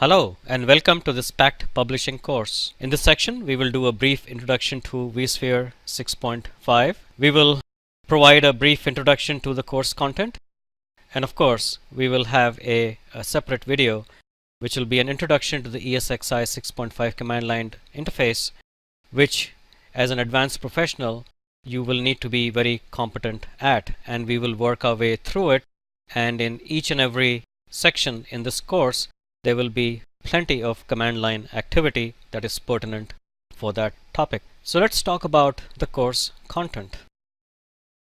Hello and welcome to this packed publishing course. In this section, we will do a brief introduction to vSphere 6.5. We will provide a brief introduction to the course content. And of course, we will have a separate video which will be an introduction to the ESXi 6.5 command line interface, which as an advanced professional, you will need to be very competent at. And we will work our way through it. And in each and every section in this course, there will be plenty of command line activity that is pertinent for that topic. So let's talk about the course content.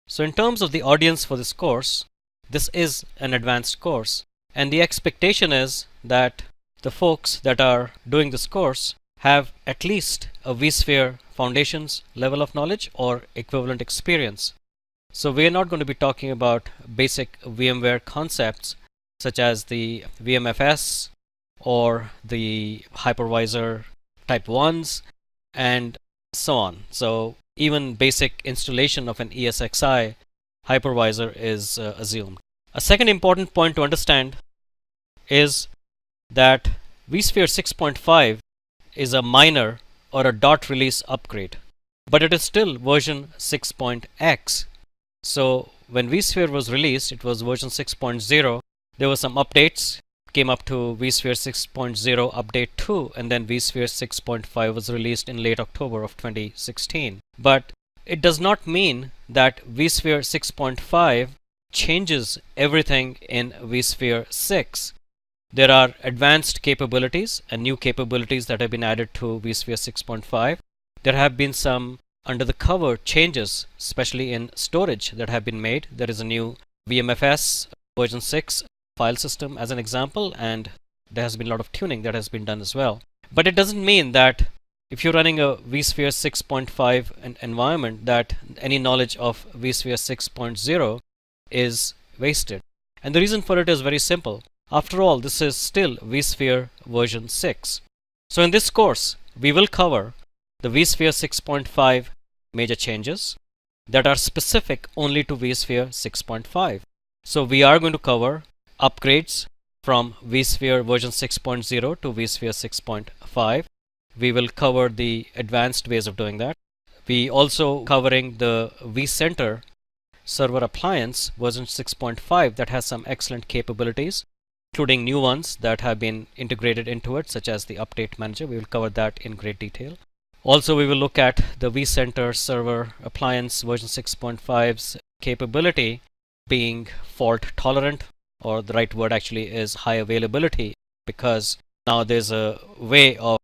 So in terms of the audience for this course, this is an advanced course, and the expectation is that the folks that are doing this course have at least a vSphere foundations level of knowledge or equivalent experience. So we're not going to be talking about basic VMware concepts such as the VMFS or the hypervisor type 1s and so on. So even basic installation of an ESXi hypervisor is assumed. A second important point to understand is that vSphere 6.5 is a minor or a dot release upgrade, but it is still version 6.x. So when vSphere was released, it was version 6.0. There were some updates, came up to vSphere 6.0 update 2, and then vSphere 6.5 was released in late October of 2016. But it does not mean that vSphere 6.5 changes everything in vSphere 6. There are advanced capabilities and new capabilities that have been added to vSphere 6.5. There have been some under the cover changes, especially in storage, that have been made. There is a new VMFS version 6 file system as an example, and there has been a lot of tuning that has been done as well. But it doesn't mean that if you're running a vSphere 6.5 environment that any knowledge of vSphere 6.0 is wasted. And the reason for it is very simple. After all, this is still vSphere version 6. So in this course, we will cover the vSphere 6.5 major changes that are specific only to vSphere 6.5. So we are going to cover upgrades from vSphere version 6.0 to vSphere 6.5. We will cover the advanced ways of doing that. We also covering the vCenter server appliance version 6.5 that has some excellent capabilities, including new ones that have been integrated into it, such as the update manager. We will cover that in great detail. Also, we will look at the vCenter server appliance version 6.5's capability being fault tolerant, or the right word actually is high availability, because now there's a way of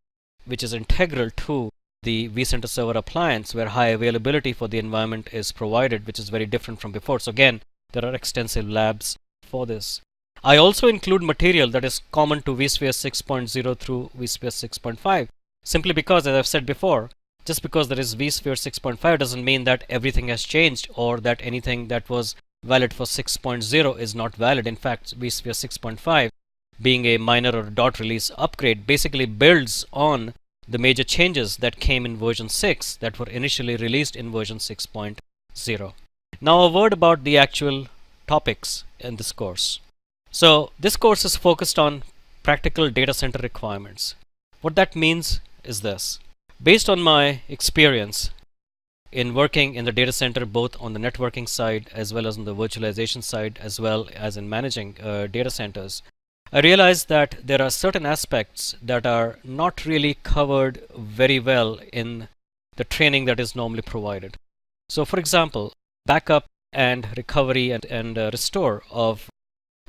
which is integral to the vCenter server appliance where high availability for the environment is provided, which is very different from before. So again, there are extensive labs for this. I also include material that is common to vSphere 6.0 through vSphere 6.5, simply because, as I've said before, just because there is vSphere 6.5 doesn't mean that everything has changed or that anything that was valid for 6.0 is not valid. In fact, vSphere 6.5, being a minor or dot release upgrade, basically builds on the major changes that came in version 6 that were initially released in version 6.0. Now a word about the actual topics in this course. So this course is focused on practical data center requirements. What that means is this. Based on my experience in working in the data center, both on the networking side as well as on the virtualization side, as well as in managing data centers, I realized that there are certain aspects that are not really covered very well in the training that is normally provided. So for example, backup and recovery and restore of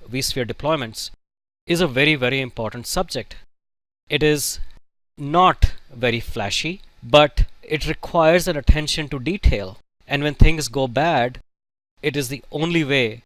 vSphere deployments is a very, very important subject. It is not very flashy, but it requires an attention to detail. And when things go bad, it is the only way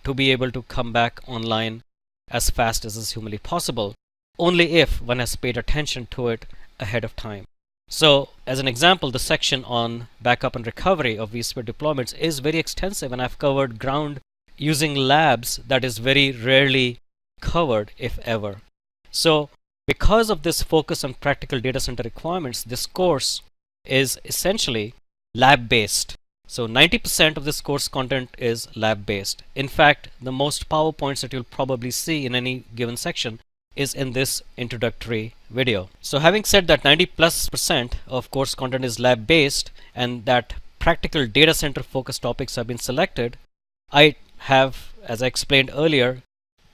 to be able to come back online as fast as is humanly possible, only if one has paid attention to it ahead of time. So as an example, the section on backup and recovery of vSphere deployments is very extensive, and I've covered ground using labs that is very rarely covered, if ever. So because of this focus on practical data center requirements, this course is essentially lab-based. So 90% of this course content is lab-based. In fact, the most PowerPoints that you'll probably see in any given section is in this introductory video. So having said that 90+% of course content is lab based and that practical data center focused topics have been selected, I have, as I explained earlier,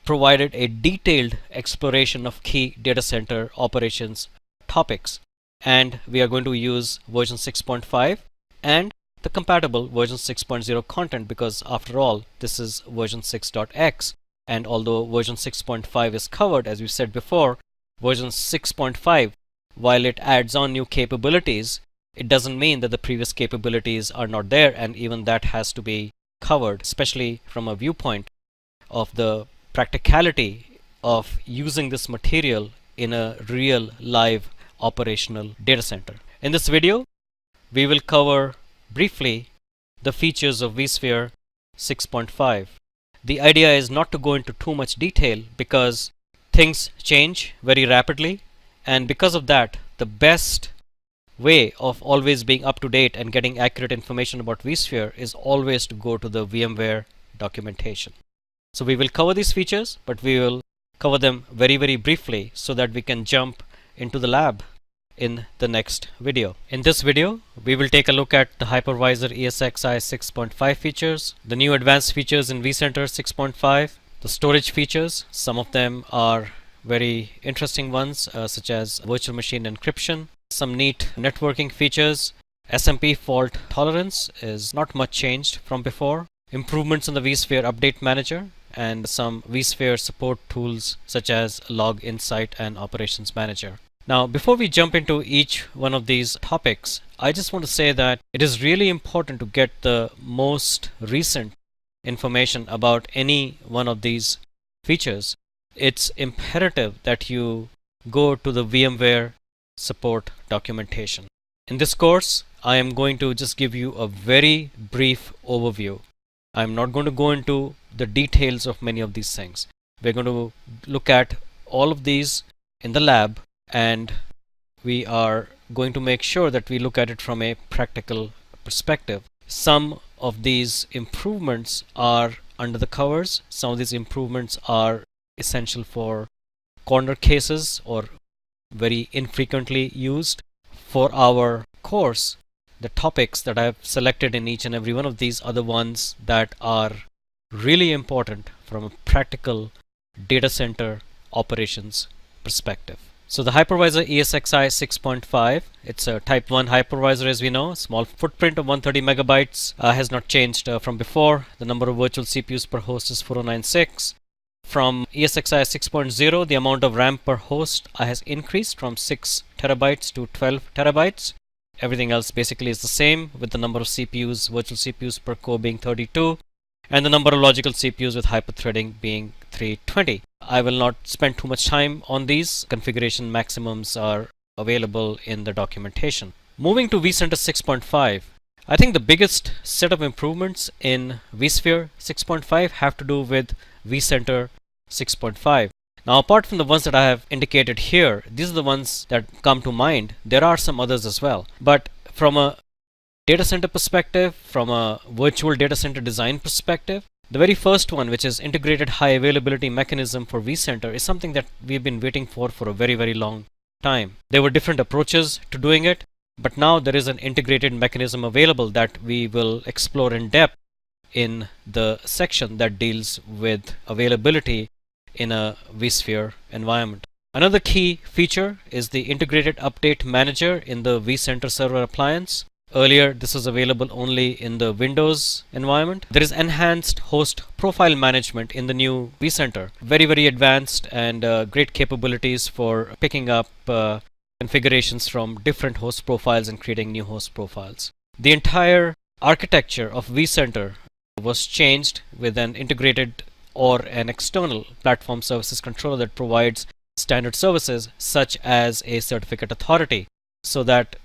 provided a detailed exploration of key data center operations topics, and we are going to use version 6.5 and the compatible version 6.0 content, because after all this is version 6.x, and although version 6.5 is covered, as we said before, version 6.5, while it adds on new capabilities, it doesn't mean that the previous capabilities are not there, and even that has to be covered, especially from a viewpoint of the practicality of using this material in a real live operational data center. In this video, we will cover briefly the features of vSphere 6.5. The idea is not to go into too much detail because things change very rapidly, and because of that, the best way of always being up to date and getting accurate information about vSphere is always to go to the VMware documentation. So we will cover these features, but we will cover them very, very briefly so that we can jump into the lab in the next video. In this video, we will take a look at the hypervisor ESXi 6.5 features, the new advanced features in vCenter 6.5, the storage features. Some of them are very interesting ones, such as virtual machine encryption, some neat networking features. SMP fault tolerance is not much changed from before, improvements in the vSphere update manager, and some vSphere support tools such as Log Insight and Operations Manager. Now, before we jump into each one of these topics, I just want to say that it is really important to get the most recent information about any one of these features. It's imperative that you go to the VMware support documentation. In this course, I am going to just give you a very brief overview. I'm not going to go into the details of many of these things. We're going to look at all of these in the lab, and we are going to make sure that we look at it from a practical perspective. Some of these improvements are under the covers. Some of these improvements are essential for corner cases or very infrequently used. For our course, the topics that I've selected in each and every one of these are the ones that are really important from a practical data center operations perspective. So the hypervisor ESXi 6.5, it's a type 1 hypervisor, as we know. Small footprint of 130 megabytes, has not changed from before. The number of virtual CPUs per host is 4096. From ESXi 6.0, the amount of RAM per host has increased from 6 terabytes to 12 terabytes. Everything else basically is the same, with the number of CPUs, virtual CPUs per core being 32, and the number of logical CPUs with hyperthreading being 320. I will not spend too much time on these. Configuration maximums are available in the documentation. Moving to vCenter 6.5, I think the biggest set of improvements in vSphere 6.5 have to do with vCenter 6.5. Now, apart from the ones that I have indicated here, these are the ones that come to mind. There are some others as well. But from a data center perspective, from a virtual data center design perspective, the very first one, which is integrated high availability mechanism for vCenter, is something that we've been waiting for a very, very long time. There were different approaches to doing it, but now there is an integrated mechanism available that we will explore in depth in the section that deals with availability in a vSphere environment. Another key feature is the integrated update manager in the vCenter server appliance. Earlier, this was available only in the Windows environment. There is enhanced host profile management in the new vCenter. Very, very advanced and great capabilities for picking up configurations from different host profiles and creating new host profiles. The entire architecture of vCenter was changed with an integrated or an external platform services controller that provides standard services such as a certificate authority, so that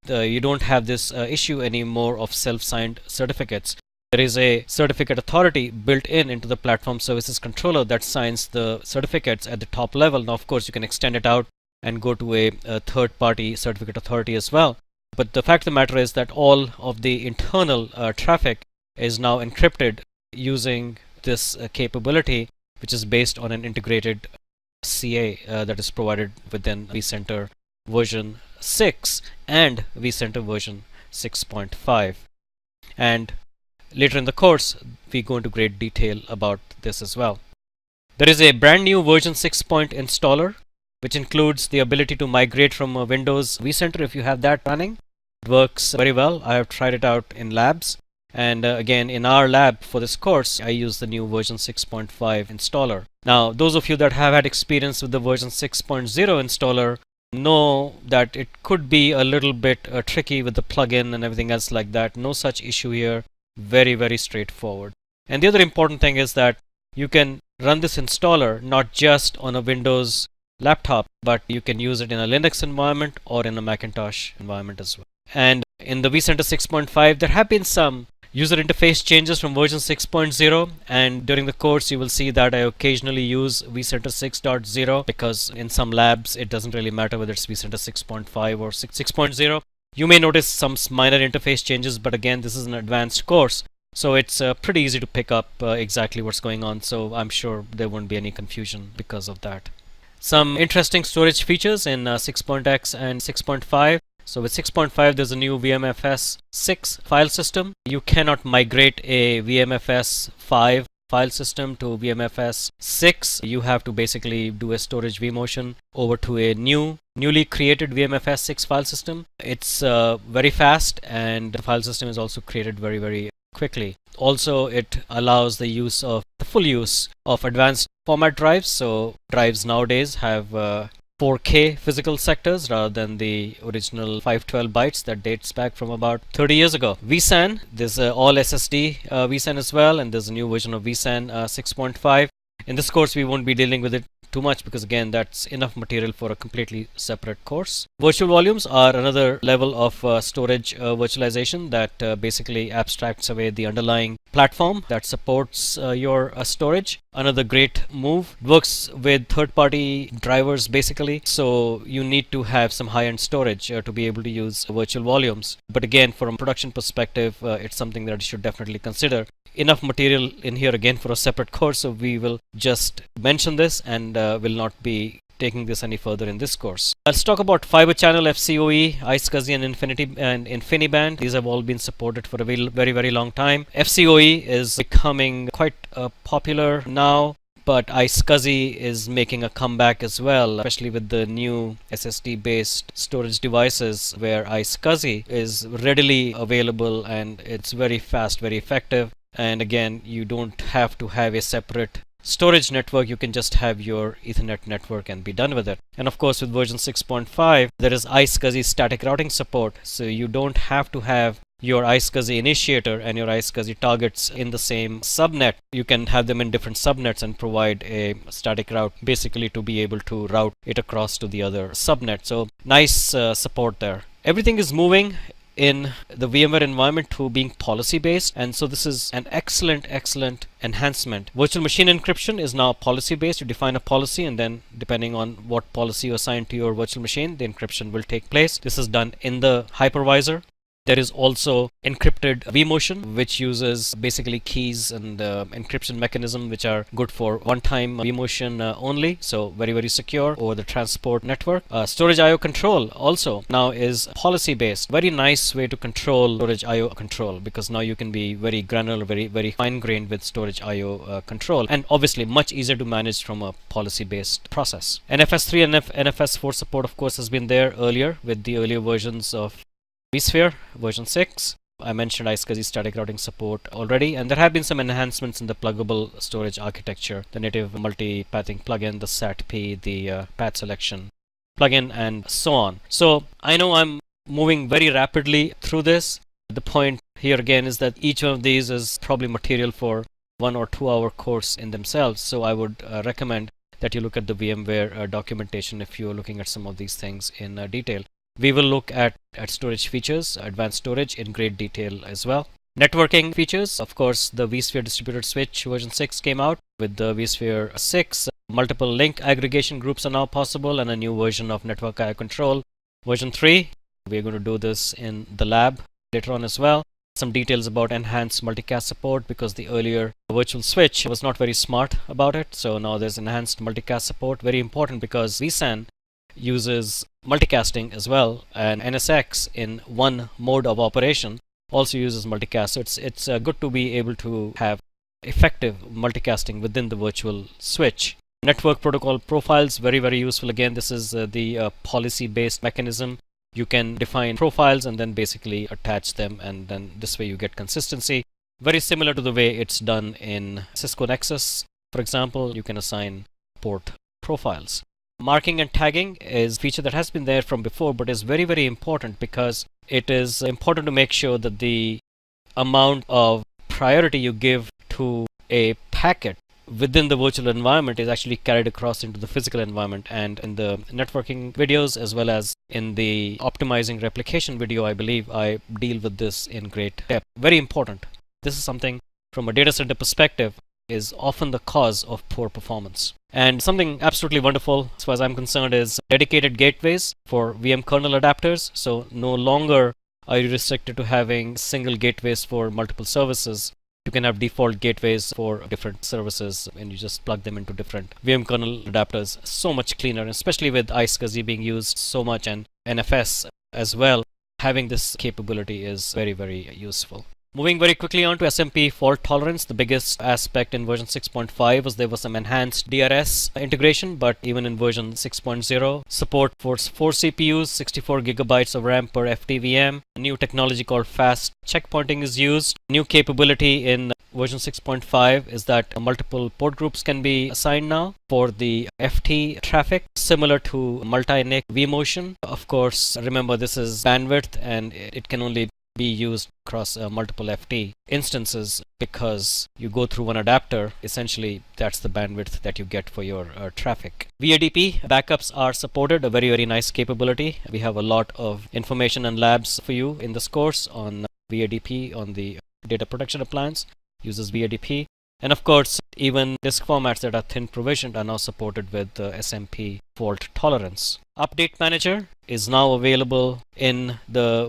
you don't have this issue anymore of self-signed certificates. There is a certificate authority built into the platform services controller that signs the certificates at the top level. Now, of course, you can extend it out and go to a third-party certificate authority as well. But the fact of the matter is that all of the internal traffic is now encrypted using this capability, which is based on an integrated CA that is provided within vCenter version 6 and vCenter version 6.5. And later in the course, we go into great detail about this as well. There is a brand new version 6 installer, which includes the ability to migrate from a Windows vCenter if you have that running. It works very well. I have tried it out in labs. And again, in our lab for this course, I use the new version 6.5 installer. Now, those of you that have had experience with the version 6.0 installer know that it could be a little bit tricky with the plugin and everything else like that. No such issue here. Very, very straightforward. And the other important thing is that you can run this installer not just on a Windows laptop, but you can use it in a Linux environment or in a Macintosh environment as well. And in the vCenter 6.5, there have been some user interface changes from version 6.0, and during the course you will see that I occasionally use vCenter 6.0 because in some labs it doesn't really matter whether it's vCenter 6.5 or 6.0. You may notice some minor interface changes, but again, this is an advanced course, so it's pretty easy to pick up exactly what's going on, so I'm sure there won't be any confusion because of that. Some interesting storage features in 6.x and 6.5. So with 6.5, there's a new VMFS 6 file system. You cannot migrate a VMFS 5 file system to VMFS 6. You have to basically do a storage vMotion over to a newly created VMFS 6 file system. It's very fast, and the file system is also created very, very quickly. Also, it allows the full use of advanced format drives. So drives nowadays have 4K physical sectors rather than the original 512 bytes that dates back from about 30 years ago. vSAN, there's all SSD vSAN as well, and there's a new version of vSAN 6.5. In this course, we won't be dealing with it too much because again, that's enough material for a completely separate course. Virtual volumes are another level of storage virtualization that basically abstracts away the underlying platform that supports your storage. Another great move. Works with third-party drivers basically, so you need to have some high-end storage to be able to use virtual volumes. But again, from a production perspective, it's something that you should definitely consider. Enough material in here again for a separate course, so we will just mention this and will not be taking this any further in this course. Let's talk about fiber channel FCOE, iSCSI and InfiniBand. These have all been supported for a very, very long time. FCOE is becoming quite popular now, but iSCSI is making a comeback as well, especially with the new SSD-based storage devices where iSCSI is readily available and it's very fast, very effective. And again, you don't have to have a separate storage network. You can just have your Ethernet network and be done with it. And of course, with version 6.5, there is iSCSI static routing support. So you don't have to have your iSCSI initiator and your iSCSI targets in the same subnet. You can have them in different subnets and provide a static route basically to be able to route it across to the other subnet. So nice support there. Everything is moving in the VMware environment to being policy based, and so this is an excellent enhancement. Virtual machine encryption is now policy based. You define a policy, and then depending on what policy you assign to your virtual machine, the encryption will take place. This is done in the hypervisor. There is also encrypted vMotion, which uses basically keys and encryption mechanism, which are good for one-time vMotion only. So very, very secure over the transport network. Storage I/O control also now is policy-based. Very nice way to control storage I/O control, because now you can be very granular, very, very fine-grained with storage I/O control, and obviously much easier to manage from a policy-based process. NFS3 and NFS4 support, of course, has been there earlier with the earlier versions of vSphere version 6. I mentioned iSCSI static routing support already, and there have been some enhancements in the pluggable storage architecture, the native multi-pathing plugin, the SAT-P, the path selection plugin, and so on. So I know I'm moving very rapidly through this. The point here again is that each one of these is probably material for 1 or 2 hour course in themselves. So I would recommend that you look at the VMware documentation if you're looking at some of these things in detail. We will look at storage features, advanced storage in great detail as well. Networking features, of course, the vSphere distributed switch version 6 came out. With the vSphere 6, multiple link aggregation groups are now possible, and a new version of network I/O control version 3. We're going to do this in the lab later on as well. some details about enhanced multicast support, because the earlier virtual switch was not very smart about it. So now there's enhanced multicast support, very important because vSAN uses multicasting as well, and NSX in one mode of operation also uses multicast. So it's good to be able to have effective multicasting within the virtual switch. Network protocol profiles, very, very useful. Again, this is the policy-based mechanism. You can define profiles and then basically attach them, and then this way you get consistency. Very similar to the way it's done in Cisco Nexus. For example, you can assign port profiles. Marking and tagging is a feature that has been there from before, but is very, very important because it is important to make sure that the amount of priority you give to a packet within the virtual environment is actually carried across into the physical environment. And in the networking videos as well as in the optimizing replication video, I believe I deal with this in great depth. Very important. This is something from a data center perspective is often the cause of poor performance. And something absolutely wonderful as far as I'm concerned is dedicated gateways for VM kernel adapters. So no longer are you restricted to having single gateways for multiple services. You can have default gateways for different services and you just plug them into different VM kernel adapters. So much cleaner, especially with iSCSI being used so much and NFS as well. Having this capability is very, very useful. Moving very quickly on to SMP fault tolerance, the biggest aspect in version 6.5 was there was some enhanced DRS integration, but even in version 6.0, support for 4 CPUs, 64 gigabytes of RAM per FTVM. A new technology called fast checkpointing is used. New capability in version 6.5 is that multiple port groups can be assigned now for the FT traffic, similar to multi-NIC vMotion. Of course, remember this is bandwidth and it can only be used across multiple FT instances because you go through one adapter. Essentially, that's the bandwidth that you get for your traffic. VADP backups are supported, a very, very nice capability. We have a lot of information and labs for you in this course on VADP on the data protection appliance, uses VADP. And of course, even disk formats that are thin provisioned are now supported with SMP fault tolerance. Update Manager is now available in the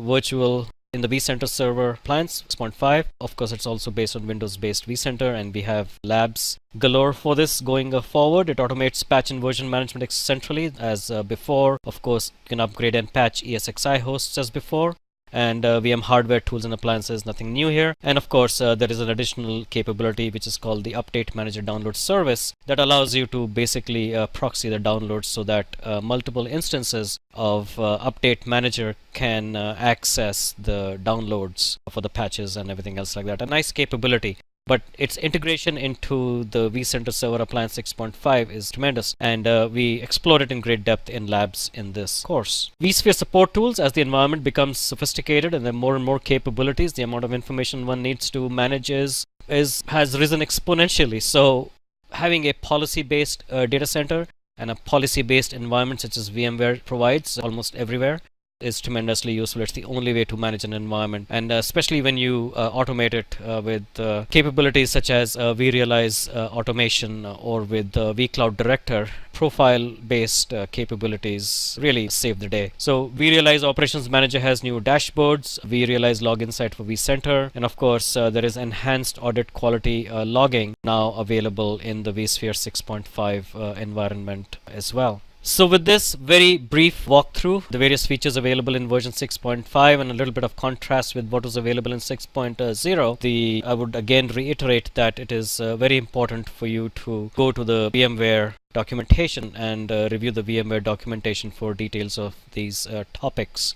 vCenter server appliance 6.5. Of course, it's also based on Windows-based vCenter, and we have labs galore for this going forward. It automates patch and version management centrally as before. Of course, you can upgrade and patch ESXi hosts as before. And VM hardware, tools and appliances, nothing new here. And of course, there is an additional capability which is called the Update Manager Download Service that allows you to basically proxy the downloads so that multiple instances of Update Manager can access the downloads for the patches and everything else like that. A nice capability. But its integration into the vCenter Server Appliance 6.5 is tremendous, and we explore it in great depth in labs in this course. vSphere support tools, as the environment becomes sophisticated and there are more and more capabilities, the amount of information one needs to manage has risen exponentially. So having a policy-based data center and a policy-based environment such as VMware provides almost everywhere is tremendously useful. It's the only way to manage an environment, and especially when you automate it with capabilities such as vRealize automation or with vCloud Director, profile-based capabilities really save the day. So vRealize Operations Manager has new dashboards, vRealize Log Insight for vCenter, and of course there is enhanced audit quality logging now available in the vSphere 6.5 environment as well. So with this very brief walkthrough, the various features available in version 6.5 and a little bit of contrast with what was available in 6.0, I would again reiterate that it is very important for you to go to the VMware documentation and review the VMware documentation for details of these topics.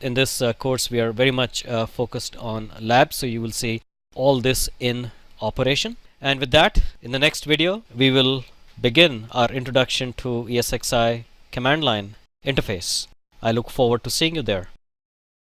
In this course, we are very much focused on labs, so you will see all this in operation. And with that, in the next video, we will begin our introduction to ESXi command line interface. I look forward to seeing you there.